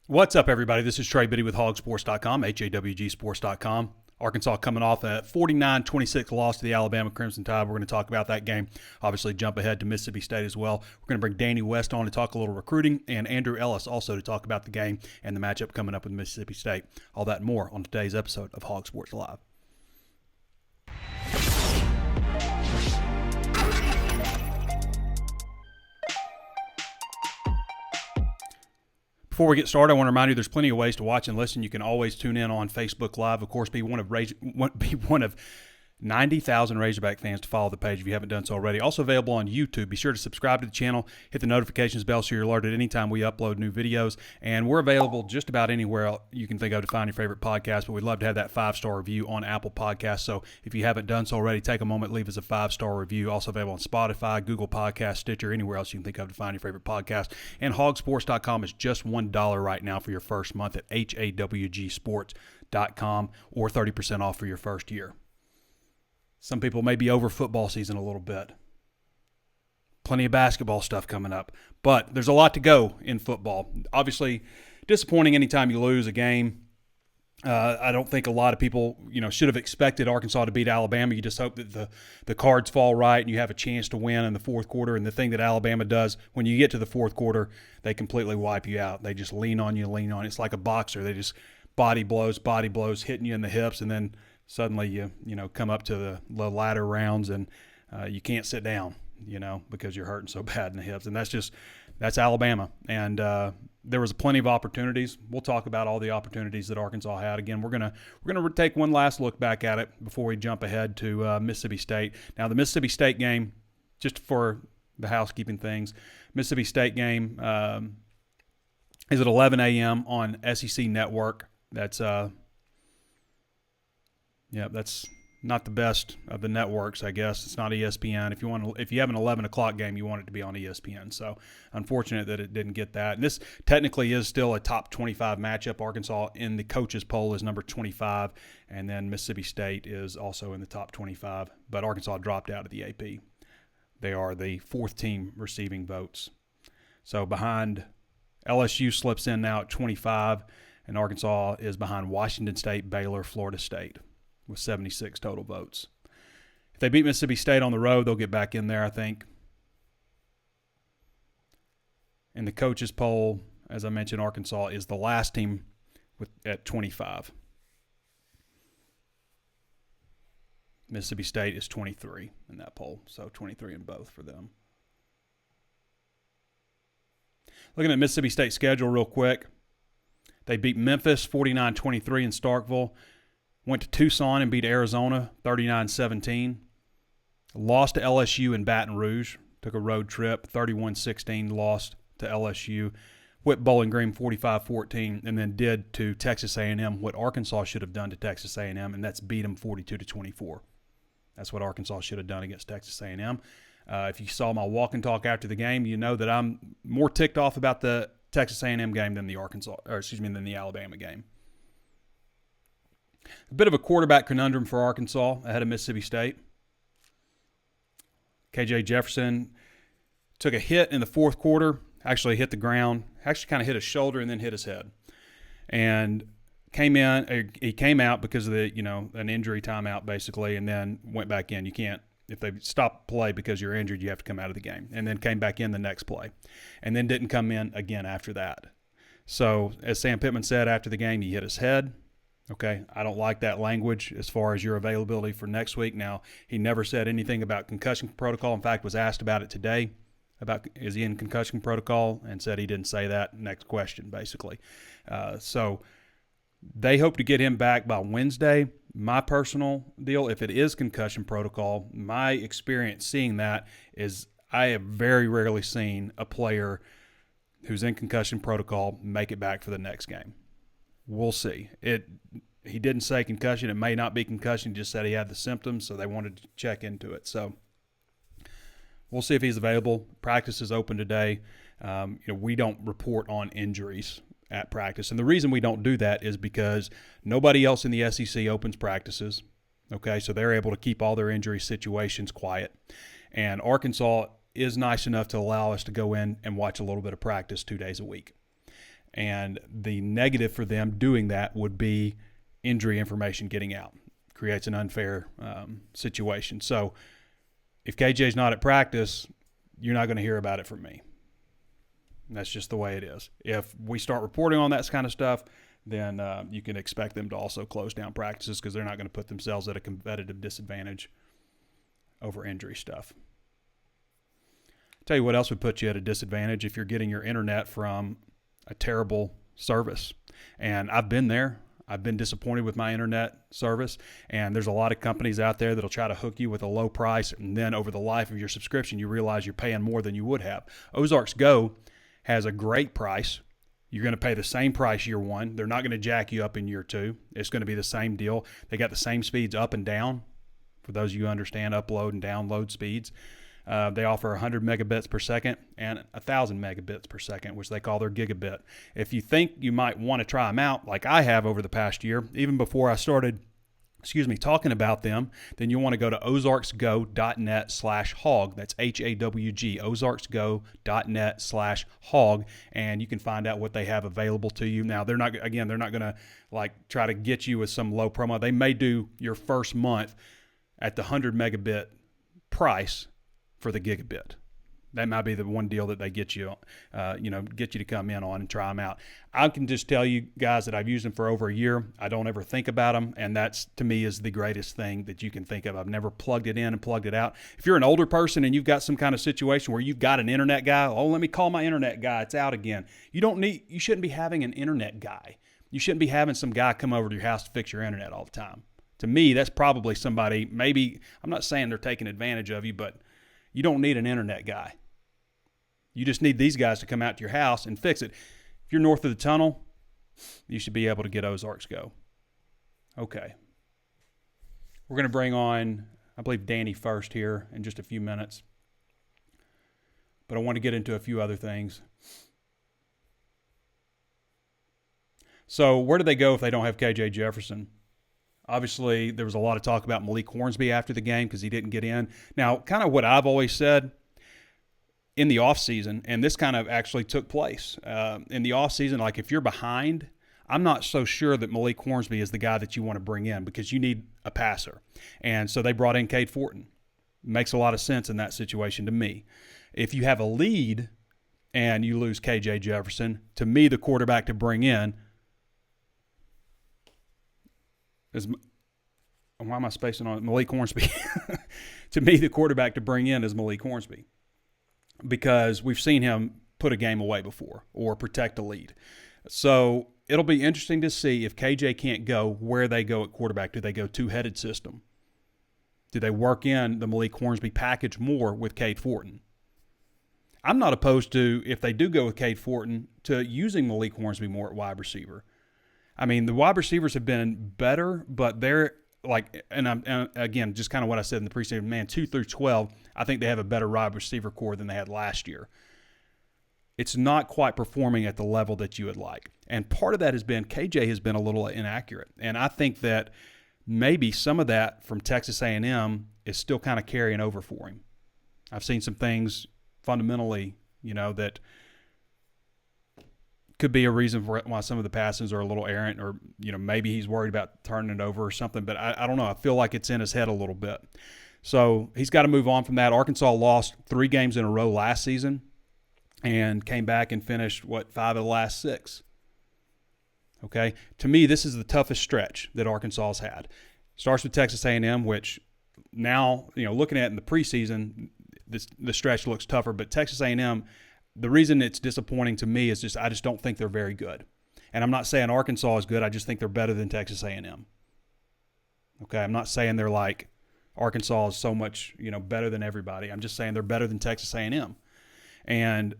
What's up, everybody? This is Trey Biddy with HawgSports.com, HawgSports.com. Arkansas coming off a 49-26 loss to the Alabama Crimson Tide. We're going to talk about that game. Obviously, jump ahead to Mississippi State as well. We're going to bring Danny West on to talk a little recruiting, and Andrew Ellis also to talk about the game and the matchup coming up with Mississippi State. All that and more on today's episode of Hog Sports Live. Before we get started, I want to remind you there's plenty of ways to watch and listen. You can always tune in on Facebook Live. Of course, be one of 90,000 Razorback fans to follow the page if you haven't done so already. Also available on YouTube. Be sure to subscribe to the channel, hit the notifications bell so you're alerted anytime we upload new videos. And we're available just about anywhere you can think of to find your favorite podcast, but we'd love to have that 5-star review on Apple Podcasts. So if you haven't done so already, take a moment, leave us a 5-star review. Also available on Spotify, Google Podcasts, Stitcher, anywhere else you can think of to find your favorite podcast. And HawgSports.com is just $1 right now for your first month at HawgSports.com, or 30% off for your first year. Some people may be over football season a little bit. Plenty of basketball stuff coming up. But there's a lot to go in football. Obviously, disappointing anytime you lose a game. I don't think a lot of people, should have expected Arkansas to beat Alabama. You just hope that the cards fall right and you have a chance to win in the fourth quarter. And the thing that Alabama does, when you get to the fourth quarter, they completely wipe you out. They just lean on you. It's like a boxer. They just body blows, hitting you in the hips, and then suddenly you come up to the latter rounds and you can't sit down, because you're hurting so bad in the hips. And that's Alabama. And there was plenty of opportunities. We'll talk about all the opportunities that Arkansas had. Again, we're gonna take one last look back at it before we jump ahead to Mississippi State. Now, the Mississippi State game, just for the housekeeping things, Mississippi State game is at 11 a.m. on SEC Network. That's not the best of the networks, I guess. It's not ESPN. If you have an 11 o'clock game, you want it to be on ESPN. So unfortunate that it didn't get that. And this technically is still a top 25 matchup. Arkansas in the coaches poll is number 25, and then Mississippi State is also in the top 25. But Arkansas dropped out of the AP. They are the fourth team receiving votes. So behind LSU slips in now at 25, and Arkansas is behind Washington State, Baylor, Florida State, with 76 total votes. If they beat Mississippi State on the road, they'll get back in there, I think. In the coaches poll, as I mentioned, Arkansas is the last team at 25. Mississippi State is 23 in that poll, so 23 in both for them. Looking at Mississippi State's schedule real quick, they beat Memphis 49-23 in Starkville. Went to Tucson and beat Arizona 39-17. Lost to LSU in Baton Rouge. Took a road trip, 31-16, lost to LSU. Whipped Bowling Green 45-14, and then did to Texas A&M what Arkansas should have done to Texas A&M, and that's beat them 42-24. That's what Arkansas should have done against Texas A&M. If you saw my walk and talk after the game, you know that I'm more ticked off about the Texas A&M game than the Alabama game. A bit of a quarterback conundrum for Arkansas ahead of Mississippi State. KJ Jefferson took a hit in the fourth quarter, actually hit the ground, actually kind of hit his shoulder and then hit his head. And he came out because of an injury timeout basically, and then went back in. You can't, if they stop play because you're injured, you have to come out of the game. And then came back in the next play. And then didn't come in again after that. So as Sam Pittman said after the game, he hit his head. Okay, I don't like that language as far as your availability for next week. Now, he never said anything about concussion protocol. In fact, was asked about it today, about is he in concussion protocol, and said he didn't say that. Next question, basically. So they hope to get him back by Wednesday. My personal deal, if it is concussion protocol, my experience seeing that is I have very rarely seen a player who's in concussion protocol make it back for the next game. We'll see. He didn't say concussion. It may not be concussion. He just said he had the symptoms, so they wanted to check into it. So we'll see if he's available. Practice is open today. We don't report on injuries at practice. And the reason we don't do that is because nobody else in the SEC opens practices. Okay, so they're able to keep all their injury situations quiet. And Arkansas is nice enough to allow us to go in and watch a little bit of practice 2 days a week. And the negative for them doing that would be injury information getting out. Creates an unfair situation. So if KJ's not at practice, you're not going to hear about it from me. And that's just the way it is. If we start reporting on that kind of stuff, then you can expect them to also close down practices because they're not going to put themselves at a competitive disadvantage over injury stuff. Tell you what else would put you at a disadvantage if you're getting your internet from a terrible service. And I've been there. I've been disappointed with my internet service, and there's a lot of companies out there that'll try to hook you with a low price, and then over the life of your subscription, you realize you're paying more than you would have. Ozarks Go has a great price. You're going to pay the same price year one. They're not going to jack you up in year two. It's going to be the same deal. They got the same speeds up and down. For those of you who understand upload and download speeds, they offer 100 megabits per second and 1,000 megabits per second, which they call their gigabit. If you think you might want to try them out, like I have over the past year, even before I started talking about them, then you want to go to ozarksgo.net/hog. That's HAWG, ozarksgo.net/hog, and you can find out what they have available to you. Now, they're not going to like try to get you with some low promo. They may do your first month at the 100 megabit price for the gigabit. That might be the one deal that they get you to come in on and try them out. I can just tell you guys that I've used them for over a year. I don't ever think about them, and that's, to me, is the greatest thing that you can think of. I've never plugged it in and plugged it out. If you're an older person and you've got some kind of situation where you've got an internet guy, let me call my internet guy. It's out again. You shouldn't be having an internet guy. You shouldn't be having some guy come over to your house to fix your internet all the time. To me, that's probably somebody, maybe, I'm not saying they're taking advantage of you, but you don't need an internet guy. You just need these guys to come out to your house and fix it. If you're north of the tunnel, you should be able to get Ozarks Go. Okay. We're going to bring on, I believe, Danny first here in just a few minutes. But I want to get into a few other things. So where do they go if they don't have KJ Jefferson? Obviously, there was a lot of talk about Malik Hornsby after the game because he didn't get in. Now, kind of what I've always said in the offseason, and this kind of actually took place in the offseason, like if you're behind, I'm not so sure that Malik Hornsby is the guy that you want to bring in because you need a passer. And so they brought in Cade Fortin. Makes a lot of sense in that situation to me. If you have a lead and you lose KJ Jefferson, to me, the quarterback to bring in is, why am I spacing on it? Malik Hornsby. To me, the quarterback to bring in is Malik Hornsby because we've seen him put a game away before or protect a lead. So it'll be interesting to see if KJ can't go, where they go at quarterback. Do they go two-headed system? Do they work in the Malik Hornsby package more with Cade Fortin? I'm not opposed to, if they do go with Cade Fortin, to using Malik Hornsby more at wide receiver. I mean, the wide receivers have been better, but they're like, and again, just kind of what I said in the preseason, man, 2 through 12, I think they have a better wide receiver core than they had last year. It's not quite performing at the level that you would like. And part of that has been KJ has been a little inaccurate. And I think that maybe some of that from Texas A&M is still kind of carrying over for him. I've seen some things fundamentally, that could be a reason for why some of the passes are a little errant, or maybe he's worried about turning it over or something, but I don't know. I feel like it's in his head a little bit. So he's got to move on from that. Arkansas lost 3 games in a row last season and came back and finished 5 of the last 6. Okay, to me, this is the toughest stretch that Arkansas has had. Starts with Texas A&M, which now, looking at it in the preseason, the stretch looks tougher, but Texas A&M, the reason it's disappointing to me is I just don't think they're very good. And I'm not saying Arkansas is good. I just think they're better than Texas A&M. Okay, I'm not saying they're like Arkansas is so much, better than everybody. I'm just saying they're better than Texas A&M. And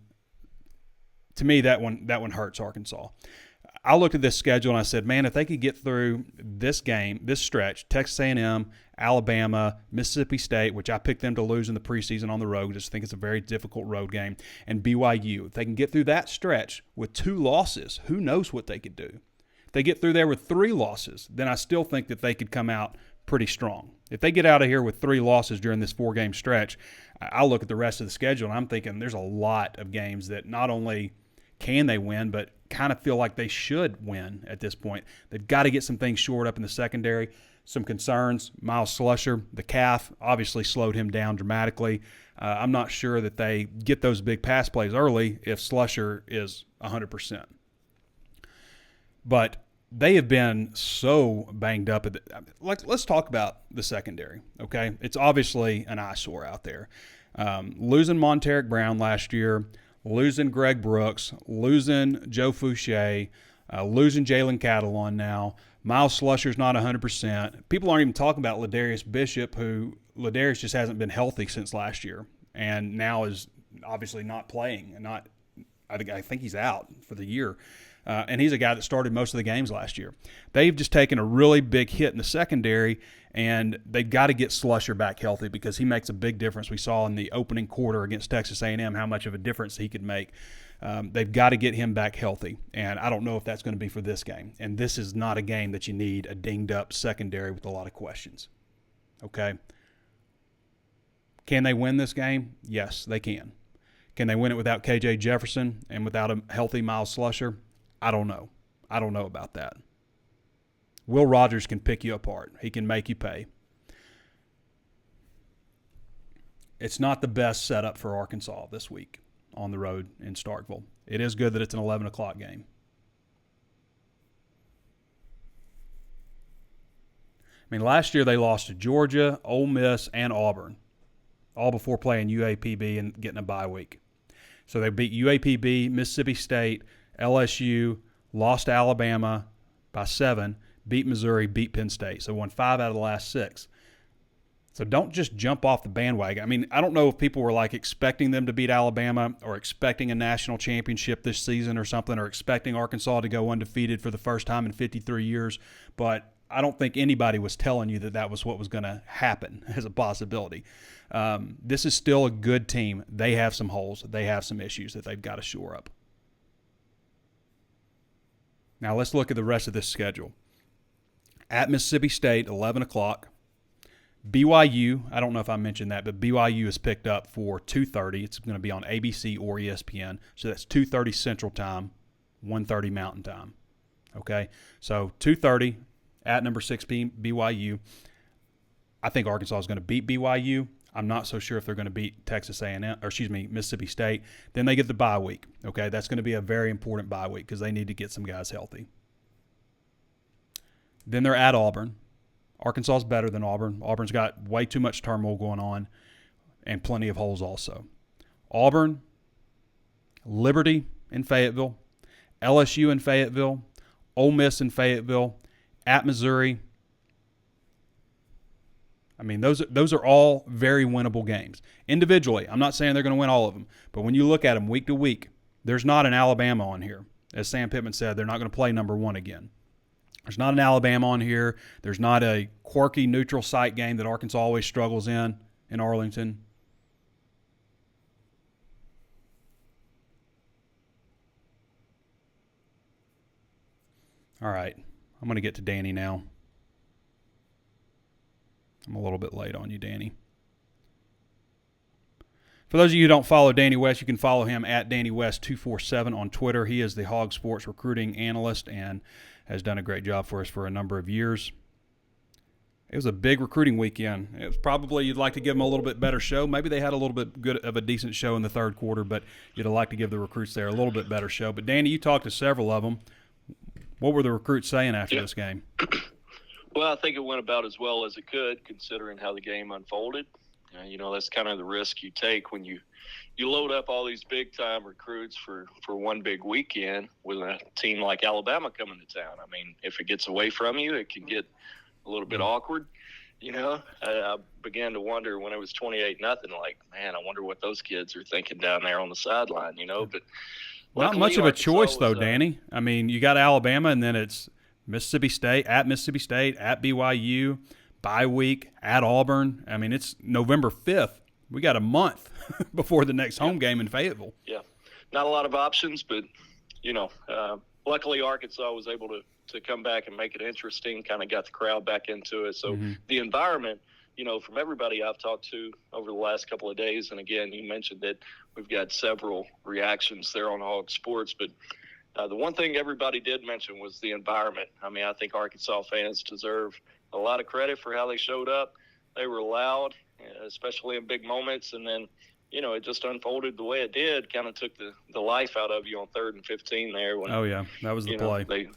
to me, that one hurts Arkansas. I looked at this schedule and I said, man, if they could get through this stretch, Texas A&M, Alabama, Mississippi State, which I picked them to lose in the preseason on the road, just think it's a very difficult road game, and BYU, if they can get through that stretch with 2 losses, who knows what they could do. If they get through there with 3 losses, then I still think that they could come out pretty strong. If they get out of here with 3 losses during this 4-game stretch, I'll look at the rest of the schedule and I'm thinking there's a lot of games that not only can they win, but kind of feel like they should win at this point. They've got to get some things shored up in the secondary. Some concerns. Miles Slusher, the calf, obviously slowed him down dramatically. I'm not sure that they get those big pass plays early if Slusher is 100%. But they have been so banged up. Let's talk about the secondary, okay? It's obviously an eyesore out there. Losing Monteric Brown last year, losing Greg Brooks, losing Joe Fouché, losing Jalen Catalon now. Miles Slusher's not 100%. People aren't even talking about Ladarius Bishop, who Ladarius just hasn't been healthy since last year and now is obviously not playing. And I think he's out for the year. And he's a guy that started most of the games last year. They've just taken a really big hit in the secondary, and they've got to get Slusher back healthy because he makes a big difference. We saw in the opening quarter against Texas A&M how much of a difference he could make. They've got to get him back healthy, and I don't know if that's going to be for this game. And this is not a game that you need a dinged-up secondary with a lot of questions. Okay? Can they win this game? Yes, they can. Can they win it without KJ Jefferson and without a healthy Miles Slusher? I don't know. I don't know about that. Will Rogers can pick you apart. He can make you pay. It's not the best setup for Arkansas this week on the road in Starkville. It is good that it's an 11 o'clock game. I mean, last year they lost to Georgia, Ole Miss, and Auburn, all before playing UAPB and getting a bye week. So they beat UAPB, Mississippi State, LSU, lost to Alabama by 7, beat Missouri, beat Penn State. So won 5 out of the last 6. So don't just jump off the bandwagon. I mean, I don't know if people were like expecting them to beat Alabama or expecting a national championship this season or something, or expecting Arkansas to go undefeated for the first time in 53 years. But I don't think anybody was telling you that that was what was going to happen as a possibility. This is still a good team. They have some holes. They have some issues that they've got to shore up. Now let's look at the rest of this schedule. At Mississippi State, 11 o'clock. BYU, I don't know if I mentioned that, but BYU is picked up for 2:30. It's going to be on ABC or ESPN. So that's 2:30 Central Time, 1:30 Mountain Time. Okay? So 2:30 at number 6 BYU. I think Arkansas is going to beat BYU. I'm not so sure if they're going to beat Mississippi State. Then they get the bye week. Okay, that's going to be a very important bye week because they need to get some guys healthy. Then they're at Auburn. Arkansas is better than Auburn. Auburn's got way too much turmoil going on and plenty of holes also. Auburn, Liberty in Fayetteville, LSU in Fayetteville, Ole Miss in Fayetteville, at Missouri. I mean, those are all very winnable games. Individually, I'm not saying they're going to win all of them, but when you look at them week to week, there's not an Alabama on here. As Sam Pittman said, they're not going to play number 1 again. There's not an Alabama on here. There's not a quirky neutral site game that Arkansas always struggles in Arlington. All right, I'm going to get to Danny now. I'm a little bit late on you, Danny. For those of you who don't follow Danny West, you can follow him at Danny West 247 on Twitter. He is the HawgSports recruiting analyst and has done a great job for us for a number of years. It was a big recruiting weekend. It was probably you'd like to give them a little bit better show. Maybe they had a little bit good of a decent show in the third quarter, but you'd like to give the recruits there a little bit better show. But, Danny, you talked to several of them. What were the recruits saying after this game? Well, I think it went about as well as it could, considering how the game unfolded. That's kind of the risk you take when you load up all these big-time recruits for one big weekend with a team like Alabama coming to town. I mean, if it gets away from you, it can get a little bit awkward. I began to wonder when it was 28-0, like, man, I wonder what those kids are thinking down there on the sideline, But not much of a choice, though, Danny. I mean, you got Alabama, and then it's Mississippi State, at BYU, bye week, at Auburn. I mean, it's November 5th. We got a month before the next home game in Fayetteville. Yeah, not a lot of options, but, luckily Arkansas was able to come back and make it interesting, kind of got the crowd back into it. So the environment from everybody I've talked to over the last couple of days, and again, you mentioned that we've got several reactions there on HawgSports, but the one thing everybody did mention was the environment. I mean, I think Arkansas fans deserve a lot of credit for how they showed up. They were loud, especially in big moments, and then, it just unfolded the way it did, kind of took the life out of you on 3rd and 15 there. When, oh, yeah, that was the play.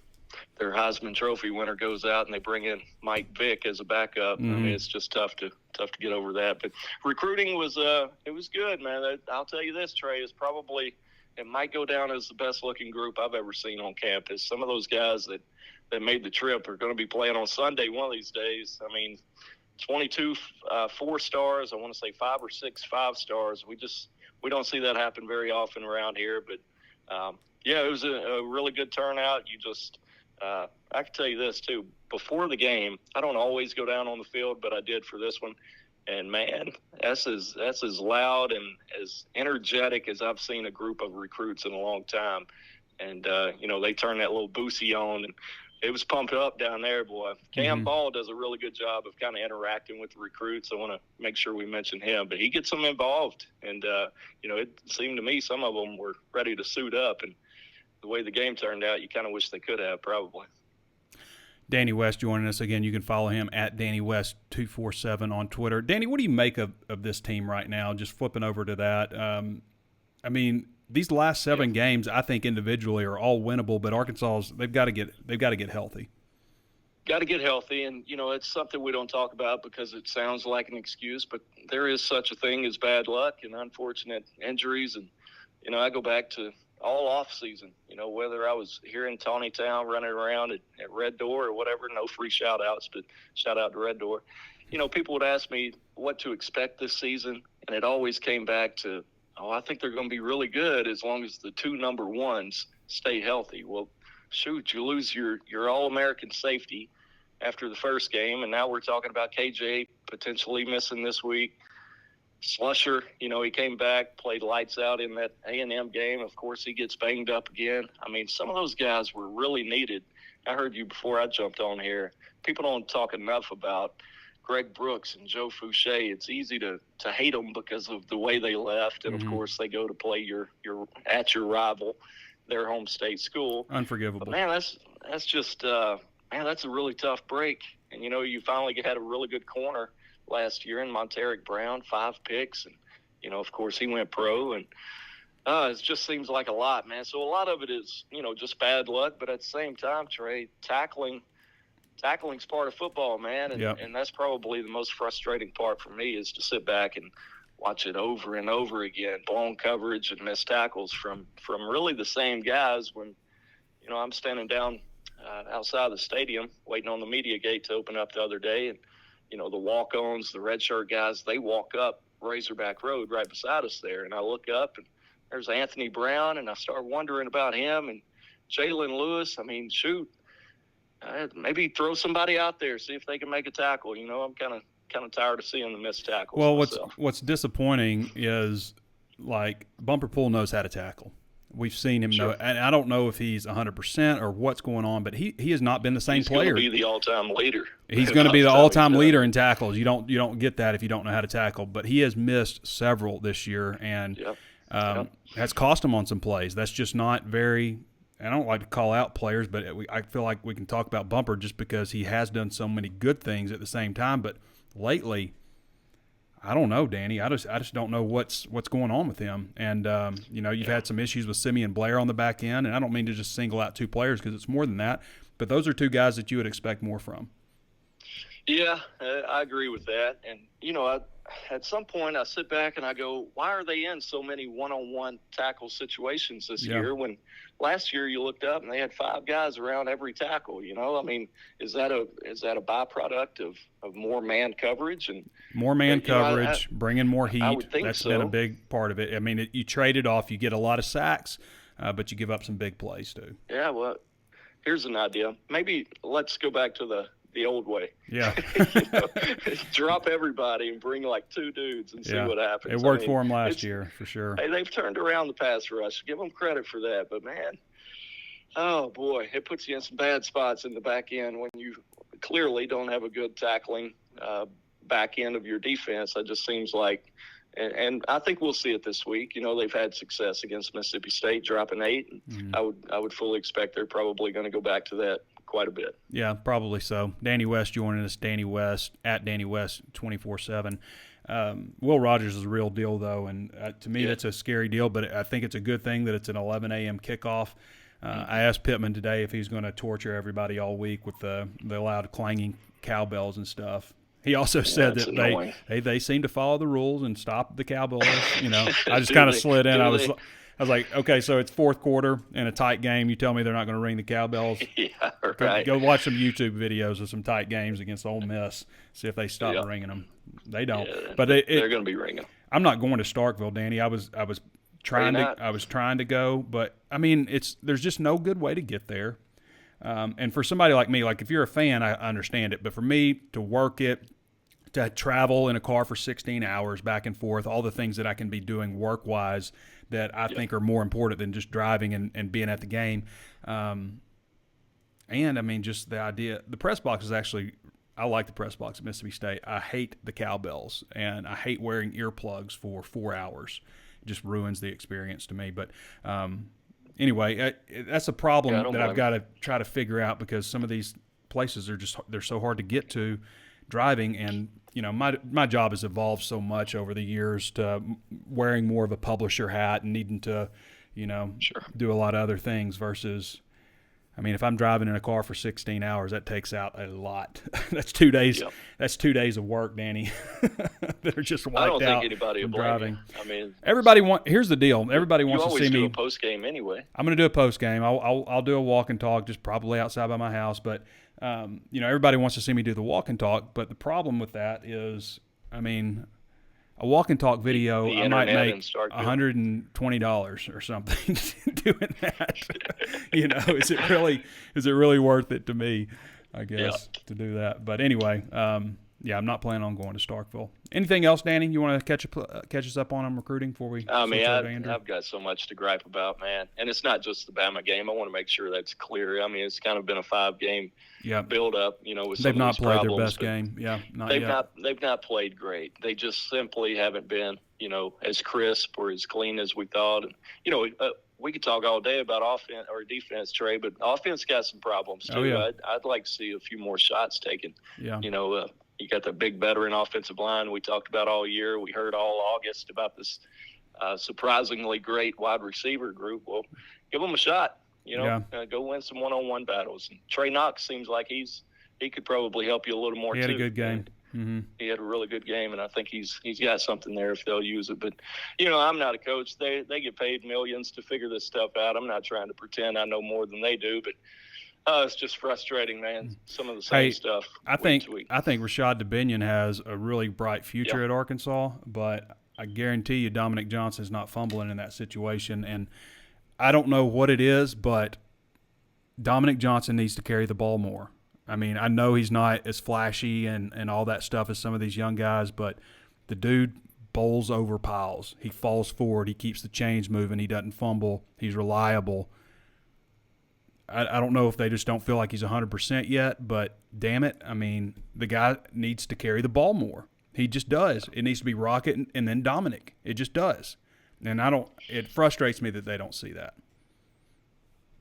Their Heisman Trophy winner goes out and they bring in Mike Vick as a backup. Mm-hmm. I mean, it's just tough to get over that. But recruiting was it was good, man. I'll tell you this, Trey, is probably it might go down as the best looking group I've ever seen on campus. Some of those guys that made the trip are going to be playing on Sunday one of these days. I mean, 22 4-stars. I want to say 5 or 6 5-stars. We don't see that happen very often around here. But yeah, it was a really good turnout. I can tell you this too. Before the game, I don't always go down on the field, but I did for this one. And man, that's as loud and as energetic as I've seen a group of recruits in a long time. And they turned that little Boosie on, and it was pumped up down there, boy. Cam Ball does a really good job of kind of interacting with the recruits. I want to make sure we mention him, but he gets them involved. And it seemed to me some of them were ready to suit up, and the way the game turned out, you kind of wish they could have, probably. Danny West joining us again. You can follow him at Danny West 247 on Twitter. Danny, what do you make of this team right now? Just flipping over to that. I mean, these last 7 games, I think individually are all winnable, but Arkansas's they've got to get healthy. Got to get healthy, and it's something we don't talk about because it sounds like an excuse, but there is such a thing as bad luck and unfortunate injuries, and I go back to all off season, whether I was here in Tawnytown running around at Red Door or whatever, no free shout outs, but shout out to Red Door. People would ask me what to expect this season, and it always came back to, I think they're going to be really good as long as the 2 number 1s stay healthy. Well, shoot, you lose your All-American safety after the first game, and now we're talking about KJ potentially missing this week. Slusher, he came back, played lights out in that A&M game. Of course, he gets banged up again. I mean, some of those guys were really needed. I heard you before I jumped on here. People don't talk enough about Greg Brooks and Joe Fouché. It's easy to hate them because of the way they left. And, of course, they go to play your rival, their home state school. Unforgivable. But, man, that's just that's a really tough break. And, you finally had a really good corner last year in Monteric Brown, 5 picks, and of course he went pro, and it just seems like a lot, man. So a lot of it is just bad luck, but at the same time, Trey, tackling's part of football, man, and that's probably the most frustrating part for me is to sit back and watch it over and over again, blown coverage and missed tackles from really the same guys. When I'm standing down outside the stadium waiting on the media gate to open up the other day, and the walk-ons, the red shirt guys, they walk up Razorback Road right beside us there. And I look up, and there's Anthony Brown, and I start wondering about him. And Jalen Lewis, I mean, shoot, maybe throw somebody out there, see if they can make a tackle. I'm kind of tired of seeing the missed tackles. Well, what's disappointing is, like, Bumper Pool knows how to tackle. We've seen him know, and I don't know if he's 100% or what's going on, but he has not been the same player. He's going to be the all-time leader. He's going to be the all-time leader in tackles. You don't get that if you don't know how to tackle. But he has missed several this year, and has cost him on some plays. That's just not very. I don't like to call out players, but I feel like we can talk about Bumper just because he has done so many good things at the same time. But lately, I don't know, Danny. I just don't know what's going on with him. And, you've had some issues with Simeon Blair on the back end, and I don't mean to just single out 2 players because it's more than that. But those are 2 guys that you would expect more from. Yeah, I agree with that. And, at some point I sit back and I go, why are they in so many one-on-one tackle situations this year when last year you looked up and they had 5 guys around every tackle? I mean, is that a byproduct of more man coverage and more man coverage, bringing more heat? I would think that's so. Been a big part of it. I mean, you trade it off, you get a lot of sacks, but you give up some big plays too. Yeah, well, here's an idea. Maybe let's go back to the old way. Yeah. Drop everybody and bring like 2 dudes and see what happens. It worked for them last year, for sure. Hey, they've turned around the pass rush. Give them credit for that. But, man, oh, boy, it puts you in some bad spots in the back end when you clearly don't have a good tackling back end of your defense. That just seems like, and I think we'll see it this week. They've had success against Mississippi State, dropping 8. I would fully expect they're probably going to go back to that quite a bit. Yeah, probably so. Danny West joining us, Danny West, at Danny West 24/7. Will Rogers is a real deal, though, and to me that's a scary deal, but I think it's a good thing that it's an 11 a.m. kickoff. I asked Pittman today if he's going to torture everybody all week with the loud clanging cowbells and stuff. He also said that they seem to follow the rules and stop the cowbells. I just kind of slid in. I was like, okay, so it's fourth quarter in a tight game. You tell me they're not going to ring the cowbells? Yeah, right. Go watch some YouTube videos of some tight games against Ole Miss. See if they stop ringing them. They don't. Yeah, but they're going to be ringing. I'm not going to Starkville, Danny. I was trying to go, but I mean, there's just no good way to get there. And for somebody like me, like if you're a fan, I understand it. But for me to work it, to travel in a car for 16 hours back and forth, all the things that I can be doing work-wise that I think are more important than just driving and being at the game. And, I mean, just the idea – the press box is actually – I like the press box at Mississippi State. I hate the cowbells, and I hate wearing earplugs for 4 hours. It just ruins the experience to me. But anyway, that's a problem that I've got to try to figure out because some of these places are they're so hard to get to driving, and my job has evolved so much over the years to wearing more of a publisher hat and needing to do a lot of other things versus I mean, if I'm driving in a car for 16 hours, that takes out a lot. That's 2 days. Yep. That's 2 days of work, Danny. That are just wiped out. I don't think anybody will blame driving. you. I mean, here's the deal. Everybody wants to see me. You always do a post game anyway. I'm going to do a post game. I'll do a walk and talk, just probably outside by my house. But everybody wants to see me do the walk and talk. But the problem with that is, I mean, a walk and talk video, I might make $120 or something doing that. Is it really worth it to me, I guess, to do that? But anyway, I'm not planning on going to Starkville. Anything else, Danny, you want to catch us up on recruiting before we I've got so much to gripe about, man. And it's not just the Bama game. I want to make sure that's clear. I mean, it's kind of been a 5-game build-up, with some They've not played problems, their best game. Yeah, they've not played great. They just simply haven't been, as crisp or as clean as we thought. And, we could talk all day about offense or defense, Trey, but offense got some problems too. Oh, yeah. I'd like to see a few more shots taken. Yeah. You got the big veteran offensive line we talked about all year. We heard all August about this surprisingly great wide receiver group. Well, give them a shot. Go win some one-on-one battles. And Trey Knox seems like he could probably help you a little more too. He had a good game. Mm-hmm. He had a really good game, and I think he's got something there if they'll use it. But, I'm not a coach. They get paid millions to figure this stuff out. I'm not trying to pretend I know more than they do, but it's just frustrating, man. Some of the same stuff. I think Rashad DeBinion has a really bright future at Arkansas, but I guarantee you Dominic Johnson's not fumbling in that situation. And I don't know what it is, but Dominic Johnson needs to carry the ball more. I mean, I know he's not as flashy and all that stuff as some of these young guys, but the dude bowls over piles. He falls forward. He keeps the chains moving. He doesn't fumble. He's reliable. I don't know if they just don't feel like he's 100% yet, but damn it, I mean, the guy needs to carry the ball more. He just does. It needs to be Rocket and then Dominic. It just does. And it frustrates me that they don't see that.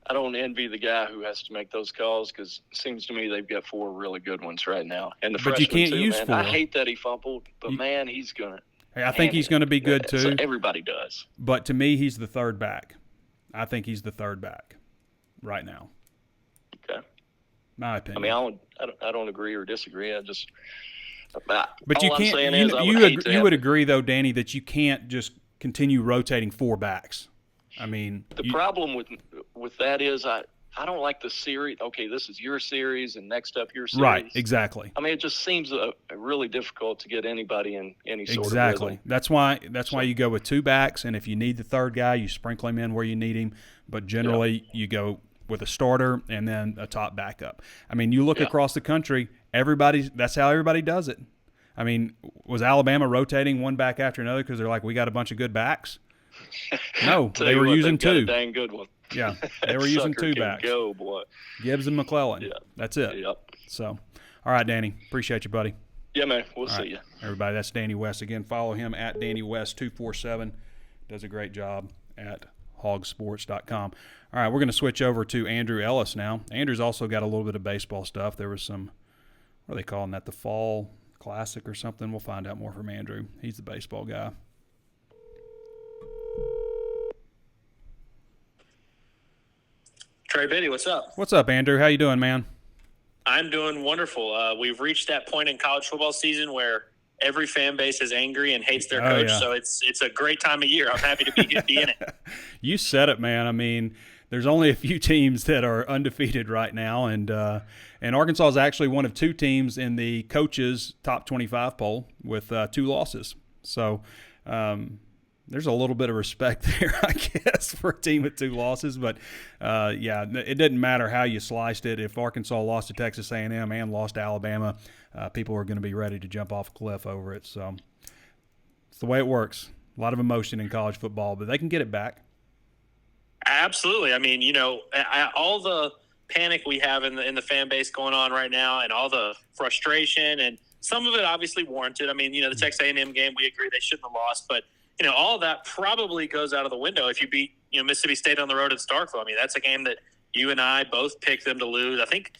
I don't envy the guy who has to make those calls because it seems to me they've got 4 really good ones right now. And the but you can't too, use man. 4. I hate that he fumbled, but man, he's going to. Hey, I think he's going to be good too. So everybody does. But to me, he's the third back. I think he's the third back right now. Okay. My opinion. I mean, I don't agree or disagree. But you can't. You would agree though, Danny, that you can't just continue rotating 4 backs. I mean, the problem with that is I don't like the series. Okay, this is your series, and next up your series. Right, exactly. I mean, it just seems really difficult to get anybody in any sort of rhythm. That's why you go with 2 backs, and if you need the third guy, you sprinkle him in where you need him. But generally, you go with a starter and then a top backup. I mean, you look across the country, that's how everybody does it. I mean, was Alabama rotating 1 back after another because they're like, we got a bunch of good backs? No, they were using 2. Got a dang good one. Yeah, they were using 2 backs. Go, boy. Gibbs and McClellan. Yeah. That's it. Yep. So, all right, Danny. Appreciate you, buddy. Yeah, man. We'll see you. Everybody, that's Danny West. Again, follow him at Danny West 247. Does a great job at HawgSports.com. All right, we're going to switch over to Andrew Ellis now. Andrew's also got a little bit of baseball stuff. There was some, what are they calling that, the Fall Classic or something? We'll find out more from Andrew. He's the baseball guy. Trey Biddy, what's up? What's up, Andrew? How you doing, man? I'm doing wonderful. We've reached that point in college football season where every fan base is angry and hates their coach, so it's a great time of year. I'm happy to be in it. You said it, man. I mean, there's only a few teams that are undefeated right now, and Arkansas is actually one of two teams in the coaches' top 25 poll with 2 losses. So there's a little bit of respect there, I guess, for a team with 2 losses. But, it didn't matter how you sliced it. If Arkansas lost to Texas A&M and lost to Alabama, people are going to be ready to jump off a cliff over it. So it's the way it works. A lot of emotion in college football, but they can get it back. Absolutely. I mean, all the panic we have in the fan base going on right now and all the frustration, and some of it obviously warranted. I mean, the Texas A&M game, we agree they shouldn't have lost, but all of that probably goes out of the window if you beat, Mississippi State on the road at Starkville. I mean, that's a game that you and I both picked them to lose. I think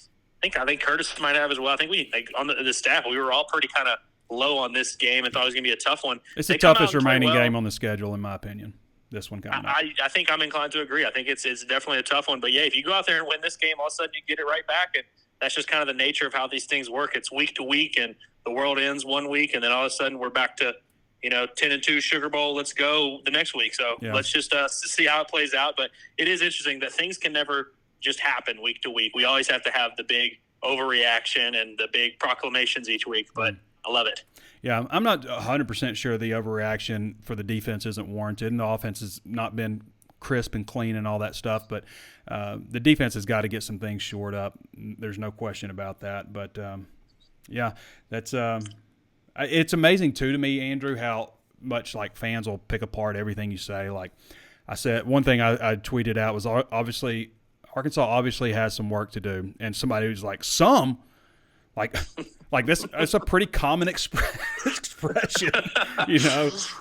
Curtis might have as well. I think we, on the staff, we were all pretty kind of low on this game and thought it was going to be a tough one. It's the toughest remaining game on the schedule, in my opinion. This one coming up. I think I'm inclined to agree. I think it's definitely a tough one. But, yeah, if you go out there and win this game, all of a sudden you get it right back. And that's just kind of the nature of how these things work. It's week to week, and the world ends one week, and then all of a sudden we're back to 10-2 Sugar Bowl. Let's go the next week. So let's just see how it plays out. But it is interesting that things can never just happen week to week. We always have to have the big overreaction and the big proclamations each week. But I love it. Yeah, I'm not 100% sure the overreaction for the defense isn't warranted, and the offense has not been crisp and clean and all that stuff. But the defense has got to get some things shored up. There's no question about that. But, that's it's amazing, too, to me, Andrew, how much, fans will pick apart everything you say. Like I said, one thing I tweeted out was obviously Arkansas obviously has some work to do. And somebody was like, some – like this, it's a pretty common expression,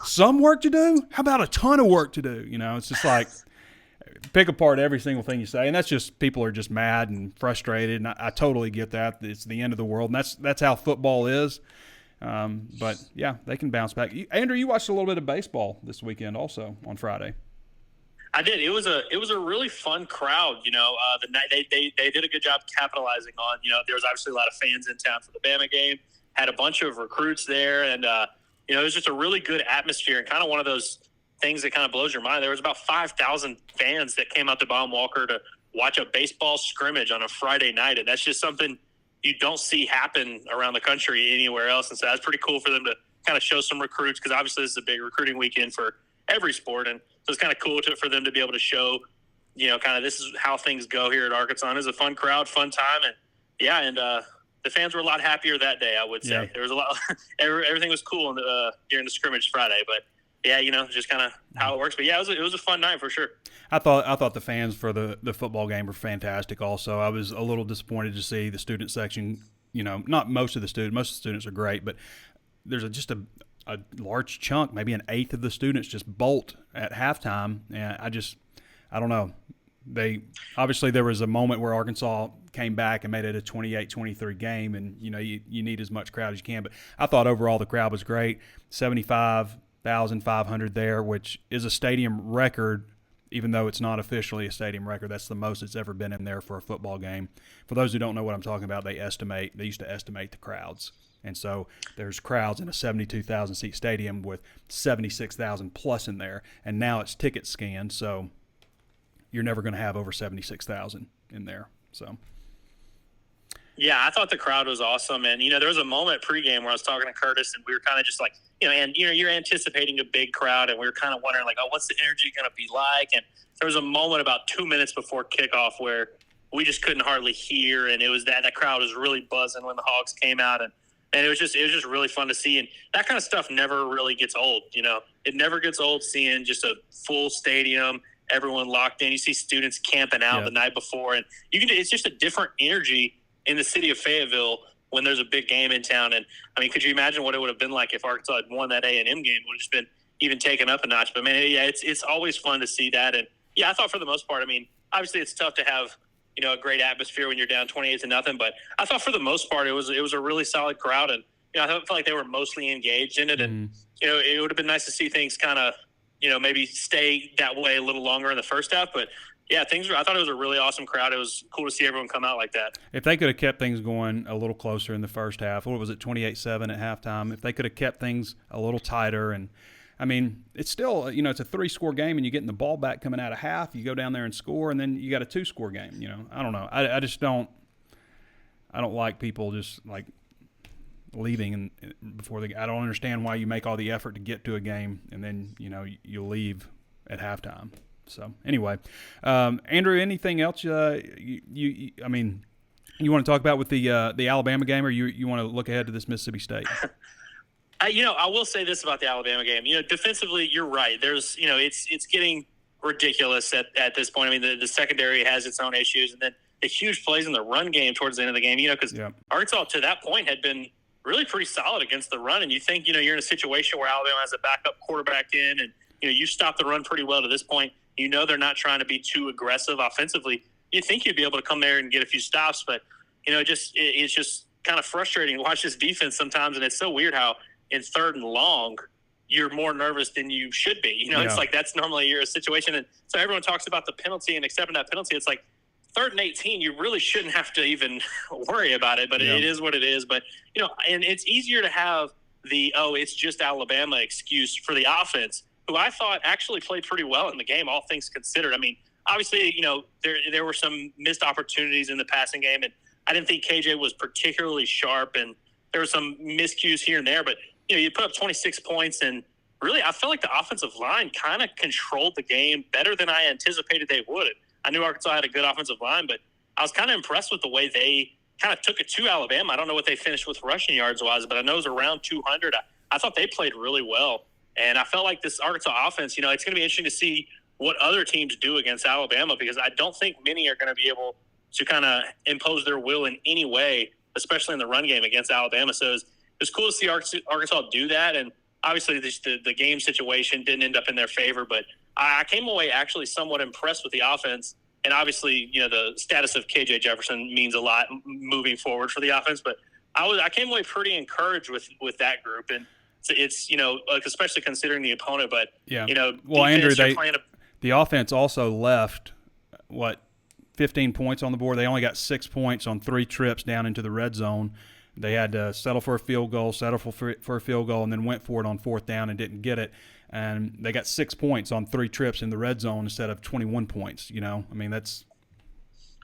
some work to do. How about a ton of work to do? It's just like pick apart every single thing you say, and that's just people are just mad and frustrated, and I totally get that. It's the end of the world, and that's how football is. But yeah, they can bounce back. Andrew, you watched a little bit of baseball this weekend, also on Friday. I did. It was a really fun crowd. The night they did a good job capitalizing on. There was obviously a lot of fans in town for the Bama game. Had a bunch of recruits there, and it was just a really good atmosphere and kind of one of those things that kind of blows your mind. There was about 5,000 fans that came out to Baum-Walker to watch a baseball scrimmage on a Friday night, and that's just something you don't see happen around the country anywhere else. And so that's pretty cool for them to kind of show some recruits, because obviously this is a big recruiting weekend for every sport, and so it's kind of cool for them to be able to show, kind of this is how things go here at Arkansas. It was a fun crowd, fun time, and the fans were a lot happier that day, I would say. Yeah. There was a lot – everything was cool during the scrimmage Friday, but, yeah, just kind of how it works. But, yeah, it was a fun night for sure. I thought the fans for the football game were fantastic also. I was a little disappointed to see the student section, not most of the students. Most of the students are great, but there's just a large chunk, maybe an eighth of the students just bolt at halftime. And I don't know. Obviously there was a moment where Arkansas came back and made it a 28-23 game, and you need as much crowd as you can. But I thought overall the crowd was great. 75,500 there, which is a stadium record, even though it's not officially a stadium record. That's the most it's ever been in there for a football game. For those who don't know what I'm talking about, they used to estimate the crowds. And so there's crowds in a 72,000-seat stadium with 76,000 plus in there, and now it's ticket scanned, so you're never going to have over 76,000 in there. So, yeah, I thought the crowd was awesome, and there was a moment pregame where I was talking to Curtis, and we were kind of just like, you're anticipating a big crowd, and we were kind of wondering what's the energy going to be like? And there was a moment about 2 minutes before kickoff where we just couldn't hardly hear, and it was that crowd was really buzzing when the Hogs came out, and it was just really fun to see. And that kind of stuff never really gets old. It never gets old seeing just a full stadium, everyone locked in. You see students camping out the night before, and it's just a different energy in the city of Fayetteville when there's a big game in town. And I mean, could you imagine what it would have been like if Arkansas had won that A&M game? It would have just been even taken up a notch. But man, yeah, it's always fun to see that. And yeah, I thought for the most part, I mean, obviously it's tough to have, a great atmosphere when you're down 28-0, but I thought for the most part it was a really solid crowd, and I felt like they were mostly engaged in it. And it would have been nice to see things kind of maybe stay that way a little longer in the first half. But yeah, I thought it was a really awesome crowd. It was cool to see everyone come out like that. If they could have kept things going a little closer in the first half, what was it, 28-7 at halftime? If they could have kept things a little tighter, and I mean, it's still, it's a 3-score game, and you're getting the ball back coming out of half. You go down there and score, and then you got a 2-score game. I don't know. I just don't. I don't like people just like leaving before I don't understand why you make all the effort to get to a game, and then you leave at halftime. So anyway, Andrew, anything else I mean, you want to talk about with the Alabama game, or you want to look ahead to this Mississippi State? I will say this about the Alabama game. Defensively, you're right. There's, it's getting ridiculous at this point. I mean, the secondary has its own issues, and then the huge plays in the run game towards the end of the game. Because Arkansas to that point had been really pretty solid against the run, and you think you're in a situation where Alabama has a backup quarterback in, and you stopped the run pretty well to this point. They're not trying to be too aggressive offensively. You think you'd be able to come there and get a few stops, but it's just kind of frustrating to watch this defense sometimes, and it's so weird how in 3rd and long, you're more nervous than you should be. It's like that's normally your situation. And so everyone talks about the penalty and accepting that penalty. It's like 3rd and 18, you really shouldn't have to even worry about it, but it is what it is. But, and it's easier to have it's just Alabama excuse for the offense, who I thought actually played pretty well in the game, all things considered. I mean, obviously, there were some missed opportunities in the passing game, and I didn't think KJ was particularly sharp, and there were some miscues here and there, but you put up 26 points, and really I felt like the offensive line kind of controlled the game better than I anticipated they would. I knew Arkansas had a good offensive line, but I was kind of impressed with the way they kind of took it to Alabama. I don't know what they finished with rushing yards wise, but I know it was around 200. I thought they played really well, and I felt like this Arkansas offense, it's going to be interesting to see what other teams do against Alabama, because I don't think many are going to be able to kind of impose their will in any way, especially in the run game against Alabama. So it's cool to see Arkansas do that, and obviously the game situation didn't end up in their favor, but I came away actually somewhat impressed with the offense, and obviously the status of KJ Jefferson means a lot moving forward for the offense, but I came away pretty encouraged with that group, and it's especially considering the opponent, but well, Andrew, the offense also left 15 points on the board. They only got 6 points on 3 trips down into the red zone. They had to settle for a field goal, and then went for it on 4th down and didn't get it. And they got 6 points on 3 trips in the red zone instead of 21 points. I mean, that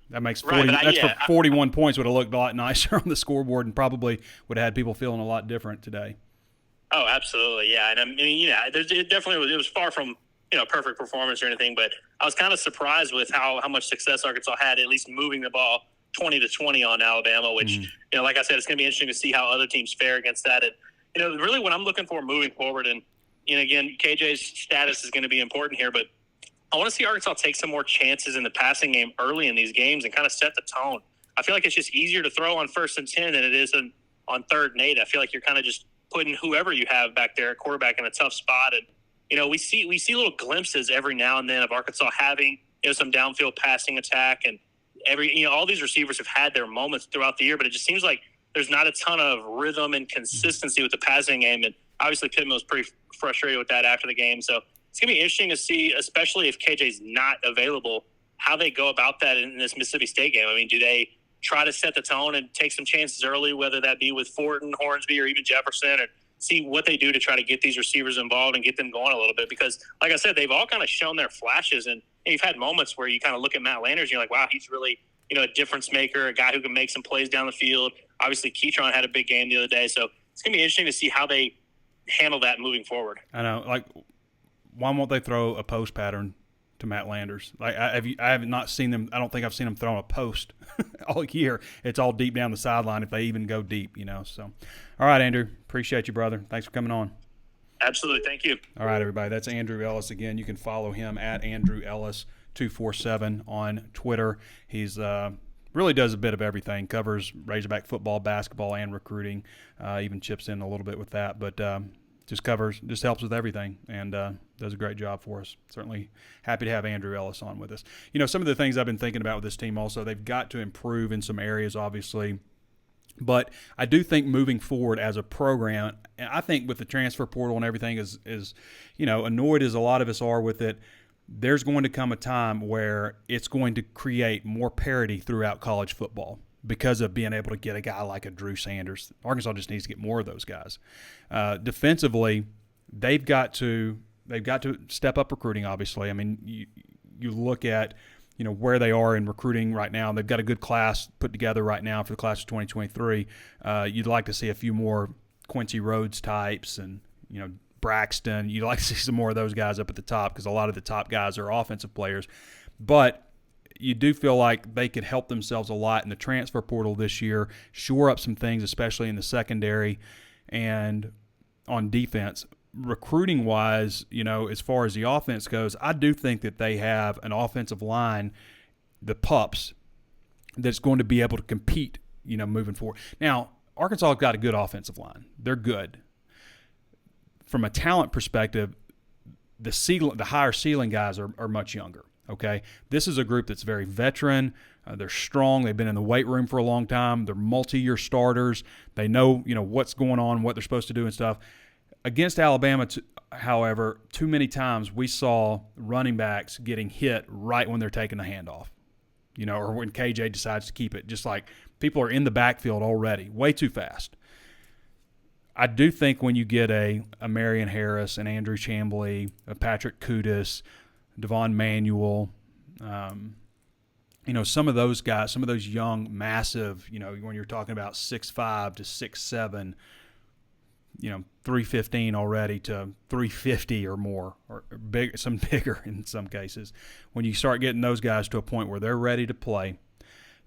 makes 40. For 41 points would have looked a lot nicer on the scoreboard, and probably would have had people feeling a lot different today. Oh, absolutely, yeah. And I mean, it definitely was far from perfect performance or anything, but I was kind of surprised with how much success Arkansas had, at least moving the ball 20-20 on Alabama, which, like I said, it's going to be interesting to see how other teams fare against that. And, really what I'm looking for moving forward, and, again, KJ's status is going to be important here, but I want to see Arkansas take some more chances in the passing game early in these games and kind of set the tone. I feel like it's just easier to throw on 1st and 10 than it is on 3rd and 8. I feel like you're kind of just putting whoever you have back there at quarterback in a tough spot. And, we see little glimpses every now and then of Arkansas having, some downfield passing attack, and all these receivers have had their moments throughout the year, but it just seems like there's not a ton of rhythm and consistency with the passing game. And obviously Pittman was pretty frustrated with that after the game. So it's going to be interesting to see, especially if KJ's not available, how they go about that in this Mississippi State game. I mean, do they try to set the tone and take some chances early, whether that be with Fortin, Hornsby, or even Jefferson, and see what they do to try to get these receivers involved and get them going a little bit? Because, like I said, they've all kind of shown their flashes, and you've had moments where you kind of look at Matt Landers and you're like, wow, he's really, a difference maker, a guy who can make some plays down the field. Obviously, Keytron had a big game the other day, so it's going to be interesting to see how they handle that moving forward. I know. Like, why won't they throw a post pattern to Matt Landers? Like, I have not seen them. I don't think I've seen them throw a post all year. It's all deep down the sideline if they even go deep, So, all right, Andrew. Appreciate you, brother. Thanks for coming on. Absolutely. Thank you. All right, everybody. That's Andrew Ellis again. You can follow him at Andrew Ellis 247 on Twitter. He's really does a bit of everything. Covers Razorback football, basketball, and recruiting. Even chips in a little bit with that, but just helps with everything, and does a great job for us. Certainly happy to have Andrew Ellis on with us. Some of the things I've been thinking about with this team also, they've got to improve in some areas, obviously. But I do think moving forward as a program, and I think with the transfer portal and everything is annoyed as a lot of us are with it, there's going to come a time where it's going to create more parity throughout college football because of being able to get a guy like a Drew Sanders. Arkansas just needs to get more of those guys. Defensively, they've got to step up recruiting, obviously. I mean, you look at where they are in recruiting right now. They've got a good class put together right now for the class of 2023. You'd like to see a few more Quincy Rhodes types and Braxton. You'd like to see some more of those guys up at the top because a lot of the top guys are offensive players. But you do feel like they could help themselves a lot in the transfer portal this year, shore up some things, especially in the secondary and on defense. Recruiting-wise, as far as the offense goes, I do think that they have an offensive line, the pups, that's going to be able to compete, moving forward. Now, Arkansas got a good offensive line. They're good. From a talent perspective, the higher ceiling guys are much younger. Okay, this is a group that's very veteran. They're strong. They've been in the weight room for a long time. They're multi-year starters. They know what's going on, what they're supposed to do and stuff. Against Alabama, however, too many times we saw running backs getting hit right when they're taking the handoff, or when KJ decides to keep it. Just like people are in the backfield already, way too fast. I do think when you get a Marion Harris, an Andrew Chamblee, a Patrick Kudus, Devon Manuel, some of those guys, some of those young, massive, when you're talking about 6'5" to 6'7", 315 already to 350 or more, or big, some bigger in some cases. When you start getting those guys to a point where they're ready to play,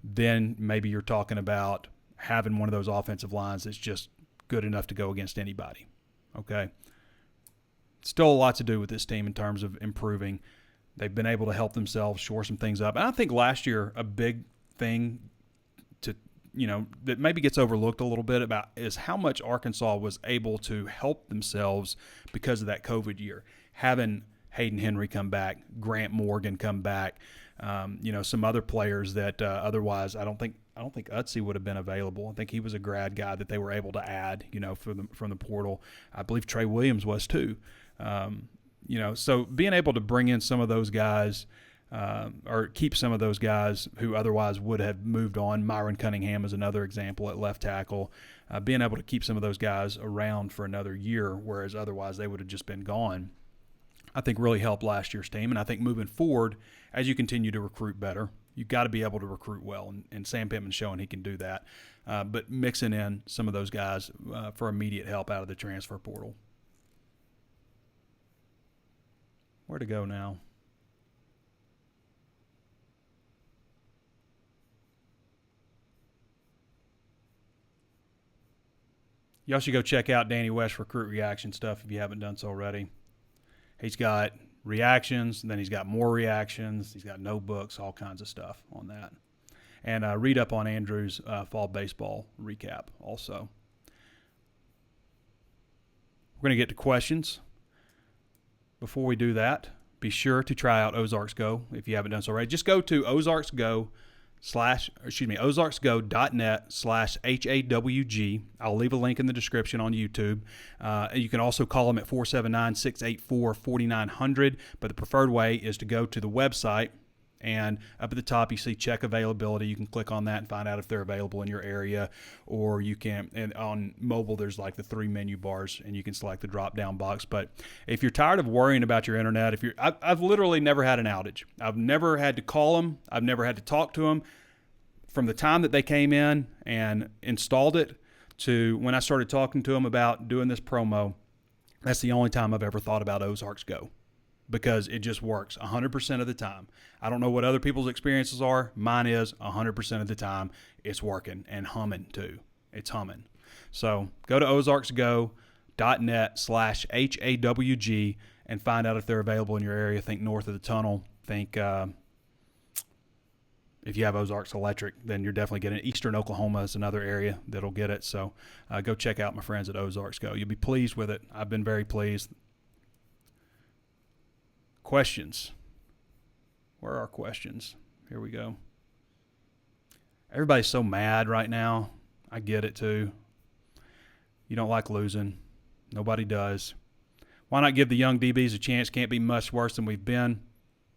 then maybe you're talking about having one of those offensive lines that's just good enough to go against anybody. Okay? Still a lot to do with this team in terms of improving. They've been able to help themselves shore some things up. And I think last year a big thing that maybe gets overlooked a little bit about is how much Arkansas was able to help themselves because of that COVID year. Having Hayden Henry come back, Grant Morgan come back, some other players that otherwise I don't think Utsey would have been available. I think he was a grad guy that they were able to add, from the portal. I believe Trey Williams was too. So being able to bring in some of those guys or keep some of those guys who otherwise would have moved on. Myron Cunningham is another example at left tackle. Being able to keep some of those guys around for another year, whereas otherwise they would have just been gone, I think really helped last year's team. And I think moving forward, as you continue to recruit better, you've got to be able to recruit well. And Sam Pittman's showing he can do that. But mixing in some of those guys for immediate help out of the transfer portal. Where to go now? Y'all should go check out Danny West recruit reaction stuff if you haven't done so already. He's got reactions, and then he's got more reactions. He's got notebooks, all kinds of stuff on that. And read up on Andrew's fall baseball recap also. We're going to get to questions. Before we do that, be sure to try out Ozarks Go if you haven't done so already. Just go to ozarksgo.net/HAWG. I'll leave a link in the description on YouTube. You can also call them at 479-684-4900, but the preferred way is to go to the website, and up at the top you see check availability. You can click on that and find out if they're available in your area, or you can, and on mobile there's like the 3 menu bars and you can select the drop down box. But if you're tired of worrying about your internet, I've literally never had an outage. I've never had to call them. I've never had to talk to them. From the time that they came in and installed it to when I started talking to them about doing this promo, that's the only time I've ever thought about Ozarks Go, because it just works 100% of the time. I don't know what other people's experiences are. Mine is 100% of the time it's working and humming too. It's humming. So go to ozarksgo.net/HAWG and find out if they're available in your area. Think north of the tunnel. Think If you have Ozarks Electric, then you're definitely getting it. Eastern Oklahoma is another area that'll get it. So go check out my friends at Ozarks Go. You'll be pleased with it. I've been very pleased. Questions. Where are our questions? Here we go. Everybody's so mad right now. I get it too. You don't like losing. Nobody does. Why not give the young DBs a chance? Can't be much worse than we've been.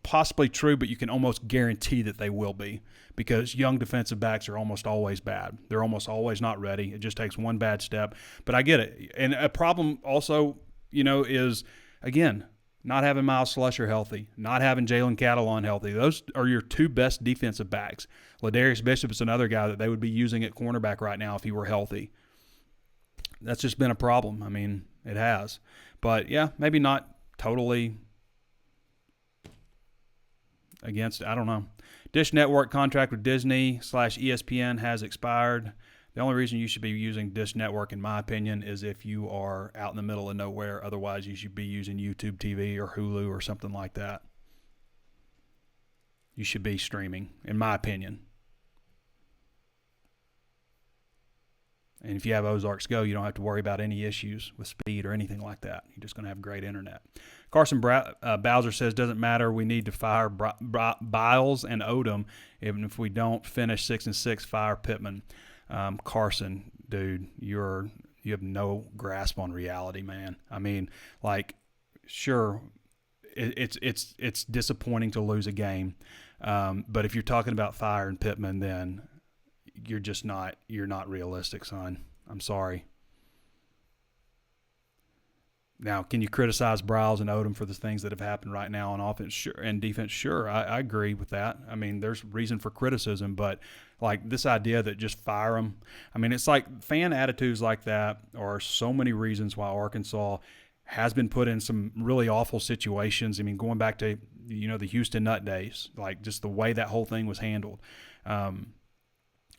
Possibly true, but you can almost guarantee that they will be, because young defensive backs are almost always bad. They're almost always not ready. It just takes one bad step. But I get it. And a problem also, is, again, not having Miles Slusher healthy, not having Jalen Catalon healthy. Those are your two best defensive backs. Ladarius Bishop is another guy that they would be using at cornerback right now if he were healthy. That's just been a problem. I mean, it has. But, yeah, maybe not totally against it. I don't know. Dish Network contract with Disney/ESPN has expired. The only reason you should be using Dish Network, in my opinion, is if you are out in the middle of nowhere. Otherwise, you should be using YouTube TV or Hulu or something like that. You should be streaming, in my opinion. And if you have Ozarks Go, you don't have to worry about any issues with speed or anything like that. You're just going to have great internet. Carson Bowser says, doesn't matter. We need to fire Biles and Odom. Even if we don't finish 6-6, fire Pittman. Carson, dude, you have no grasp on reality, man. I mean, sure, it's disappointing to lose a game. But if you're talking about firing Pittman, then you're not realistic, son. I'm sorry. Now, can you criticize Briles and Odom for the things that have happened right now on offense and defense? Sure, I agree with that. I mean, there's reason for criticism, but this idea that just fire them, I mean, it's like fan attitudes like that are so many reasons why Arkansas has been put in some really awful situations. I mean, going back to, the Houston Nutt days, just the way that whole thing was handled.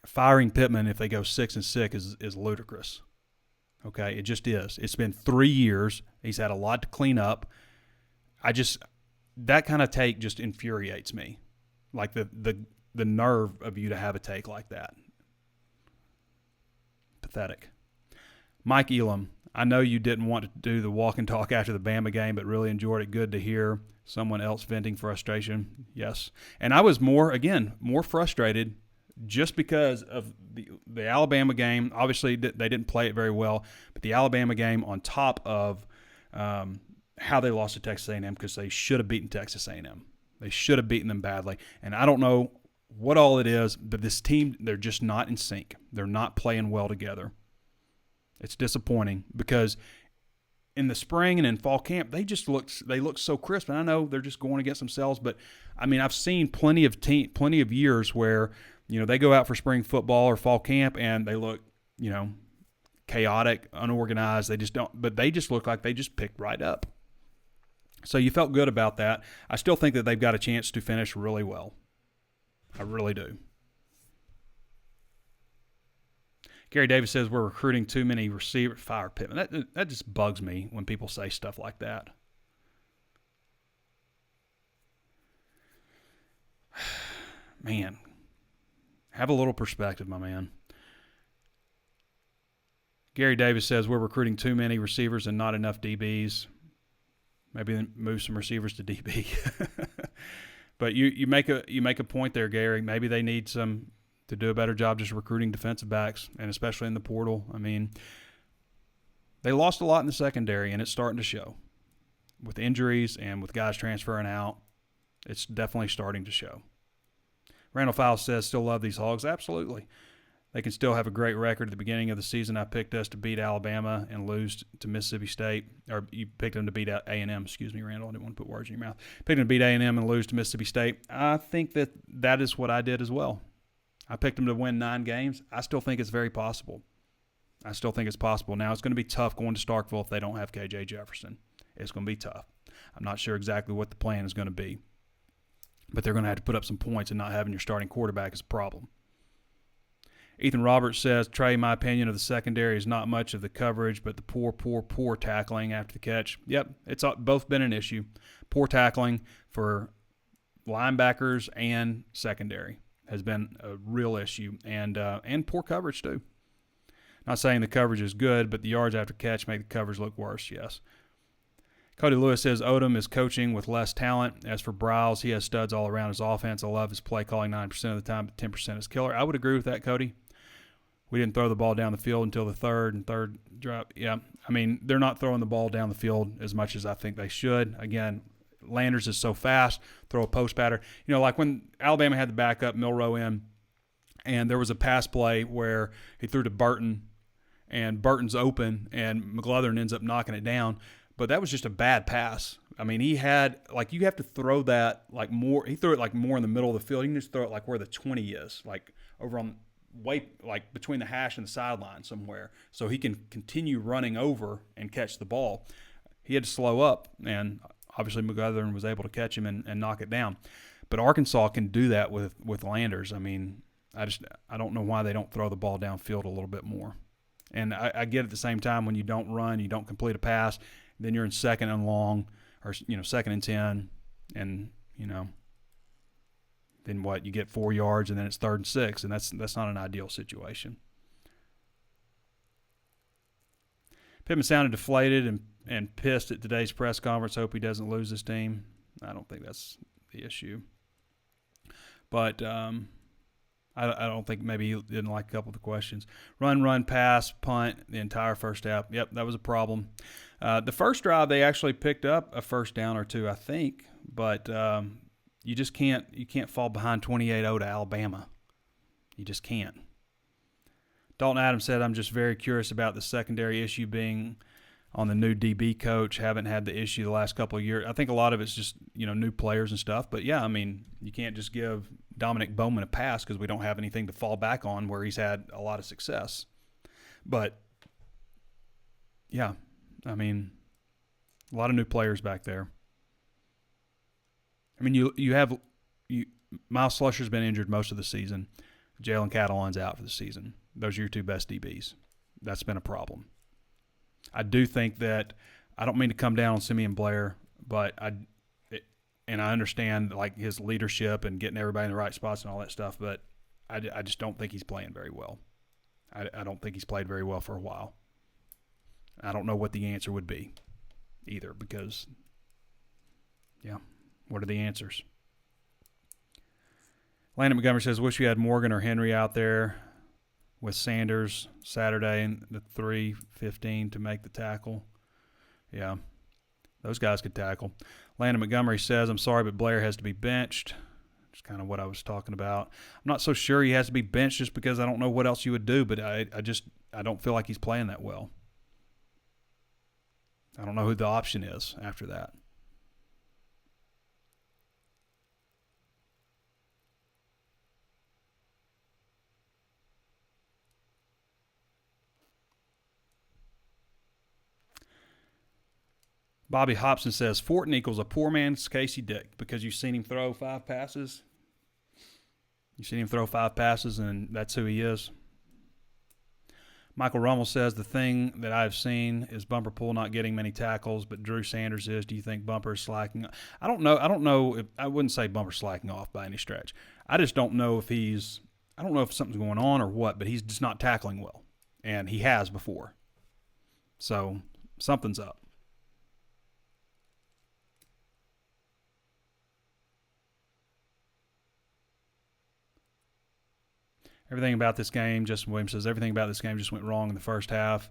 Firing Pittman if they go 6-6 is ludicrous. Okay, it just is. It's been 3 years. He's had a lot to clean up. That kind of take just infuriates me. The nerve of you to have a take like that. Pathetic. Mike Elam, I know you didn't want to do the walk and talk after the Bama game, but really enjoyed it. Good to hear someone else venting frustration. Yes. And I was more frustrated just because of the Alabama game. Obviously, they didn't play it very well, but the Alabama game on top of how they lost to Texas A&M, because they should have beaten Texas A&M. They should have beaten them badly. And I don't know what all it is, but this team, they're just not in sync. They're not playing well together. It's disappointing because in the spring and in fall camp, they look so crisp. And I know they're just going against themselves, but I mean, I've seen plenty of years where they go out for spring football or fall camp and they look, chaotic, unorganized. They just look like they just picked right up. So you felt good about that. I still think that they've got a chance to finish really well. I really do. Gary Davis says we're recruiting too many receiver. Fire Pittman. That just bugs me when people say stuff like that. Man, have a little perspective, my man. Gary Davis says we're recruiting too many receivers and not enough DBs. Maybe then move some receivers to DB. But you make a point there, Gary. Maybe they need to do a better job just recruiting defensive backs, and especially in the portal. I mean, they lost a lot in the secondary, and it's starting to show. With injuries and with guys transferring out, it's definitely starting to show. Randall Fowles says, still love these Hogs. Absolutely. They can still have a great record at the beginning of the season. I picked us to beat Alabama and lose to Mississippi State. Or you picked them to beat A&M. Excuse me, Randall. I didn't want to put words in your mouth. Picked them to beat A&M and lose to Mississippi State. I think that is what I did as well. I picked them to win 9 games. I still think it's very possible. I still think it's possible. Now, it's going to be tough going to Starkville if they don't have KJ Jefferson. It's going to be tough. I'm not sure exactly what the plan is going to be. But they're going to have to put up some points, and not having your starting quarterback is a problem. Ethan Roberts says, Trey, my opinion of the secondary is not much of the coverage, but the poor tackling after the catch. Yep, it's both been an issue. Poor tackling for linebackers and secondary has been a real issue, and poor coverage too. Not saying the coverage is good, but the yards after catch make the coverage look worse, yes. Cody Lewis says Odom is coaching with less talent. As for Bryles, he has studs all around his offense. I love his play calling 9% of the time, but 10% is killer. I would agree with that, Cody. We didn't throw the ball down the field until the third drop. Yeah, I mean, they're not throwing the ball down the field as much as I think they should. Again, Landers is so fast, throw a post batter. You know, like when Alabama had the backup, Milroe in, and there was a pass play where he threw to Burton, and Burton's open, and McGlothern ends up knocking it down. But that was just a bad pass. I mean, he had, like, you have to throw that, like, more. He threw it, like, more in the middle of the field. You can just throw it, like, where the 20 is, like, over on, way, like, between the hash and the sideline somewhere, so he can continue running over and catch the ball. He had to slow up, and obviously McGlothern was able to catch him and knock it down. But Arkansas can do that with Landers. I mean, I don't know why they don't throw the ball downfield a little bit more. And I get at the same time, when you don't run, you don't complete a pass, then you're in second and long, or, you know, 2nd and 10, and, you know, then what? You get 4 yards, and then it's 3rd and 6, and that's not an ideal situation. Pittman sounded deflated and pissed at today's press conference. Hope he doesn't lose his team. I don't think that's the issue. But I don't think, maybe he didn't like a couple of the questions. Run, pass, punt, the entire first half. Yep, that was a problem. The first drive, they actually picked up a first down or two, I think. But you just can't fall behind 28-0 to Alabama. You just can't. Dalton Adams said, I'm just very curious about the secondary issue being on the new DB coach. Haven't had the issue the last couple of years. I think a lot of it's just, you know, new players and stuff. But, yeah, I mean, you can't just give Dominic Bowman a pass because we don't have anything to fall back on where he's had a lot of success. But, yeah, I mean, a lot of new players back there. I mean, you have Miles Slusher's been injured most of the season. Jalen Catalon's out for the season. Those are your two best DBs. That's been a problem. I do think that, I don't mean to come down on Simeon Blair, but I understand, like, his leadership and getting everybody in the right spots and all that stuff, but I just don't think he's playing very well. I don't think he's played very well for a while. I don't know what the answer would be either, because, yeah, what are the answers? Landon Montgomery says, wish we had Morgan or Henry out there with Sanders Saturday and the 3:15 to make the tackle. Yeah, those guys could tackle. Landon Montgomery says, I'm sorry, but Blair has to be benched. That's kind of what I was talking about. I'm not so sure he has to be benched just because I don't know what else you would do, but I don't feel like he's playing that well. I don't know who the option is after that. Bobby Hobson says, Fortin equals a poor man's Casey Dick because you've seen him throw 5 passes. You've seen him throw 5 passes, and that's who he is. Michael Rummel says, the thing that I've seen is Bumper Pool not getting many tackles, but Drew Sanders is. Do you think Bumper is slacking? I don't know. I wouldn't say Bumper's slacking off by any stretch. I just don't know if I don't know if something's going on or what, but he's just not tackling well. And he has before. So something's up. Everything about this game, Justin Williams says, everything about this game just went wrong in the first half.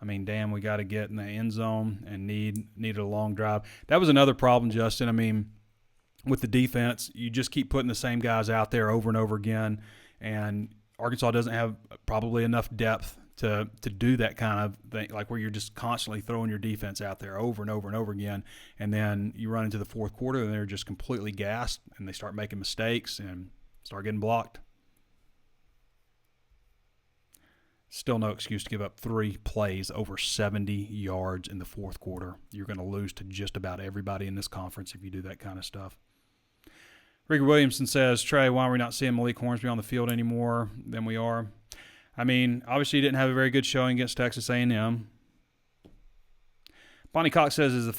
I mean, damn, we got to get in the end zone and needed a long drive. That was another problem, Justin. I mean, with the defense, you just keep putting the same guys out there over and over again, and Arkansas doesn't have probably enough depth to do that kind of thing, like where you're just constantly throwing your defense out there over and over and over again, and then you run into the fourth quarter and they're just completely gassed and they start making mistakes and start getting blocked. Still no excuse to give up 3 plays over 70 yards in the fourth quarter. You're going to lose to just about everybody in this conference if you do that kind of stuff. Ricky Williamson says, Trey, why are we not seeing Malik Hornsby on the field anymore than we are? I mean, obviously he didn't have a very good showing against Texas A&M. Bonnie Cox says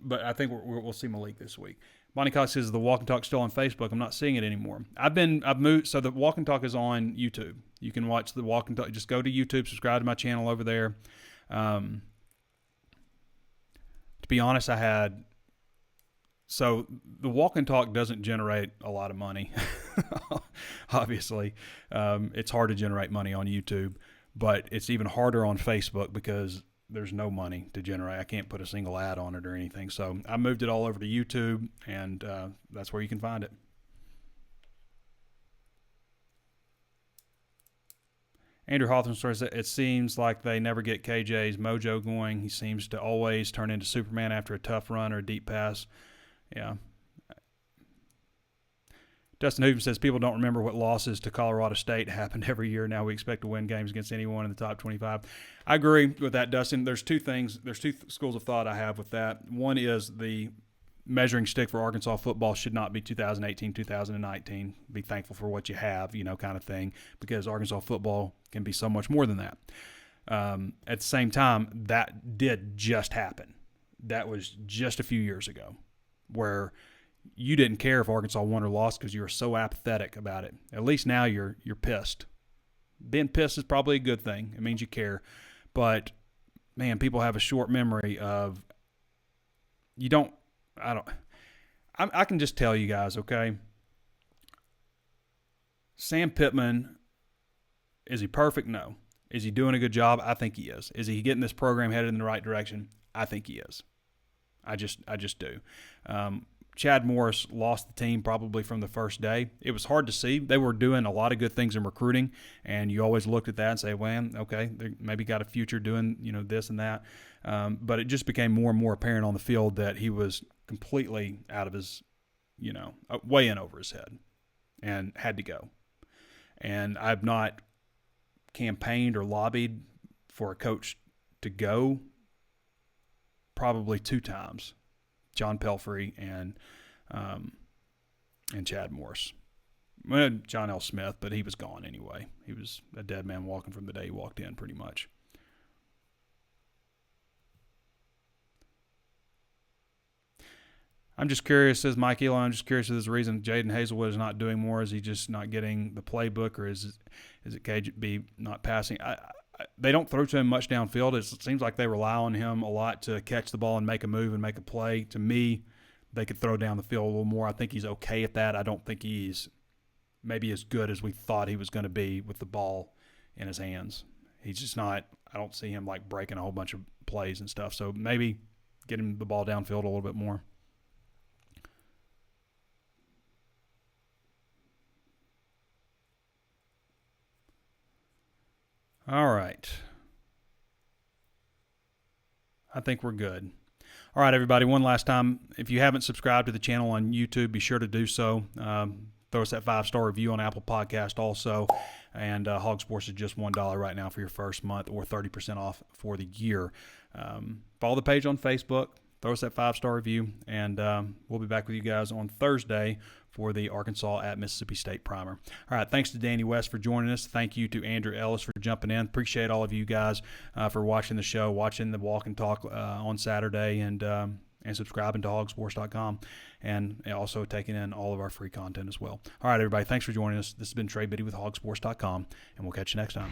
but I think we'll see Malik this week. Bonnie Cox says, is the Walk and Talk still on Facebook? I'm not seeing it anymore. I've moved, so the Walk and Talk is on YouTube. You can watch the Walk and Talk. Just go to YouTube, subscribe to my channel over there. To be honest, so the Walk and Talk doesn't generate a lot of money. Obviously, it's hard to generate money on YouTube, but it's even harder on Facebook because there's no money to generate. I can't put a single ad on it or anything. So I moved it all over to YouTube, and that's where you can find it. Andrew Hawthorne says, it seems like they never get KJ's mojo going. He seems to always turn into Superman after a tough run or a deep pass. Yeah. Dustin Hooven says, people don't remember what losses to Colorado State happened every year. Now we expect to win games against anyone in the top 25. I agree with that, Dustin. There's two schools of thought I have with that. One is the measuring stick for Arkansas football should not be 2018, 2019. Be thankful for what you have, kind of thing, because Arkansas football can be so much more than that. At the same time, that did just happen. That was just a few years ago, where you didn't care if Arkansas won or lost because you were so apathetic about it. At least now you're pissed. Being pissed is probably a good thing. It means you care. But, man, people have a short memory of I can just tell you guys, okay? Sam Pittman, is he perfect? No. Is he doing a good job? I think he is. Is he getting this program headed in the right direction? I think he is. I just do. Chad Morris lost the team probably from the first day. It was hard to see. They were doing a lot of good things in recruiting, and you always looked at that and say, well, okay, they maybe got a future doing this and that. But it just became more and more apparent on the field that he was completely out of his, way in over his head and had to go. And I've not campaigned or lobbied for a coach to go probably 2 times. John Pelfrey and Chad Morris. Well, John L. Smith, but he was gone anyway. He was a dead man walking from the day he walked in, pretty much. I'm just curious, says Mike Elon, I'm just curious if there's a reason Jaden Hazelwood is not doing more. Is he just not getting the playbook, or is it KJB not passing? They don't throw to him much downfield. It seems like they rely on him a lot to catch the ball and make a move and make a play. To me, they could throw down the field a little more. I think he's okay at that. I don't think he's maybe as good as we thought he was going to be with the ball in his hands. He's just not – I don't see him like breaking a whole bunch of plays and stuff. So maybe get him the ball downfield a little bit more. All right. I think we're good. All right, everybody, one last time. If you haven't subscribed to the channel on YouTube, be sure to do so. Throw us that 5-star review on Apple Podcast also. And HawgSports is just $1 right now for your first month, or 30% off for the year. Follow the page on Facebook. Throw us that 5-star review. And we'll be back with you guys on Thursday for the Arkansas at Mississippi State primer. All right, thanks to Danny West for joining us. Thank you to Andrew Ellis for jumping in. Appreciate all of you guys for watching the show, watching the Walk and Talk on Saturday, and subscribing to HawgSports.com, and also taking in all of our free content as well. All right, everybody, thanks for joining us. This has been Trey Biddy with HawgSports.com, and we'll catch you next time.